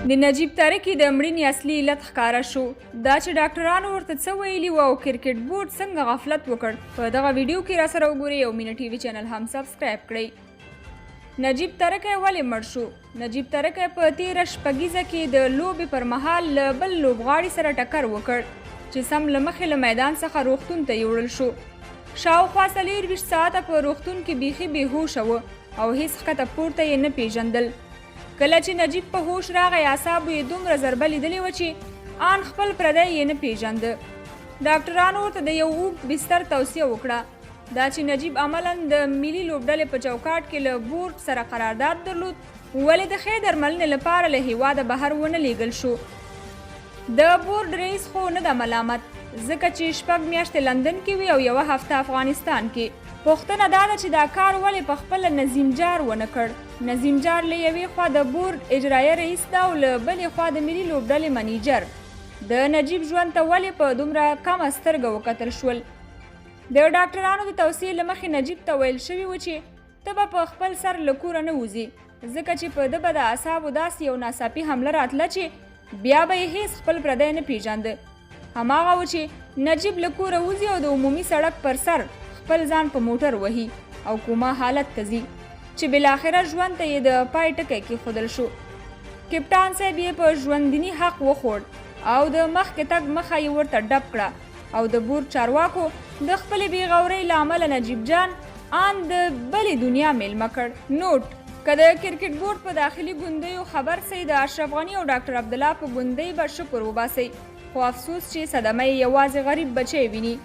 د نجیب تارکي د مړینې اصلي علت ښکاره شو. دا چې ډاکټرانو ورته څه ویلي وو او کرکټ بورډ څنګه غفلت وکړ، په دغه ویډیو کې راسره وګورئ او مینه ټي وي چینل هم سبسکرایب کړئ. نجیب تارکی ولې مړ شو؟ نجیب تارکی په تیره شپږیزه کې د لوبې پر مهال له بل لوبغاړي سره ټکر وکړ چې سم له مخې له میدان څخه روغتون ته یوړل شو. شاوخوا 24 ساعته په روغتون کې بیخي بېهوشه و او هیڅ ښکته پورته یې نه پیژندل. کله چې نجیب په هوش راغی، اعصابو یې دومره ضربه لیدلې وه چې آن خپل پردی یې نه پیژنده. ډاکټرانو ورته د یو اوږد بستر توصیه وکړه. دا چې نجیب عملاً د ملي لوبډلې په چوکاټ کې له بورډ سره قرارداد درلود، ولې د ښې درملنې لپاره له هېواده بهر ونه لیږل شو. د بورډ رئیس خو نه ده ملامت، ځکه چې 6 میاشتې لندن کې وي او 1 هفته افغانستان کې. پوښتنه دا ده چې دا کار ولې په خپله نظیم جار ونه کړ. نظیم جار له یوې خوا د بورډ اجرایه رئیس ده او له بلې خوا د ملي لوبډلې منیجر. د نجیب ژوند ته ولې په دومره کمه سترګه وکتل شول؟ د ډاکټرانو د توصیې له مخې نجیب ته ویل شوي و چې ته به په خپل سر له کوره نه وځې، ځکه چې په ده به د اعصابو داسې یو ناڅاپي حمله راتله چې بیا به یې هیڅ خپل پردی نه پیژانده. هماغه و چې نجیب له کوره وځي او د عمومي سړک پر سر خپل ځان په موټر وهي او کوما حالت ته ځي چې بالاخره ژوند ته یې د پای ټکی کېښودل شو. کپټان صاحب یې په ژوندیني حق وخوړ او د مخکې تګ مخه یې ورته ډب کړه او د بورډ چارواکو د خپلې بېغورۍ له امله نجیب جان آن د بلې دنیا میلمه کړ. نوټ: که د کرکټ بورډ په داخلي ګوندیو خبر سئ، د اشرف غني او ډاکټر عبدالله په ګوندۍ به شکر وباسئ، خو افسوس چې صدمه یې یوازې غریب بچی ویني.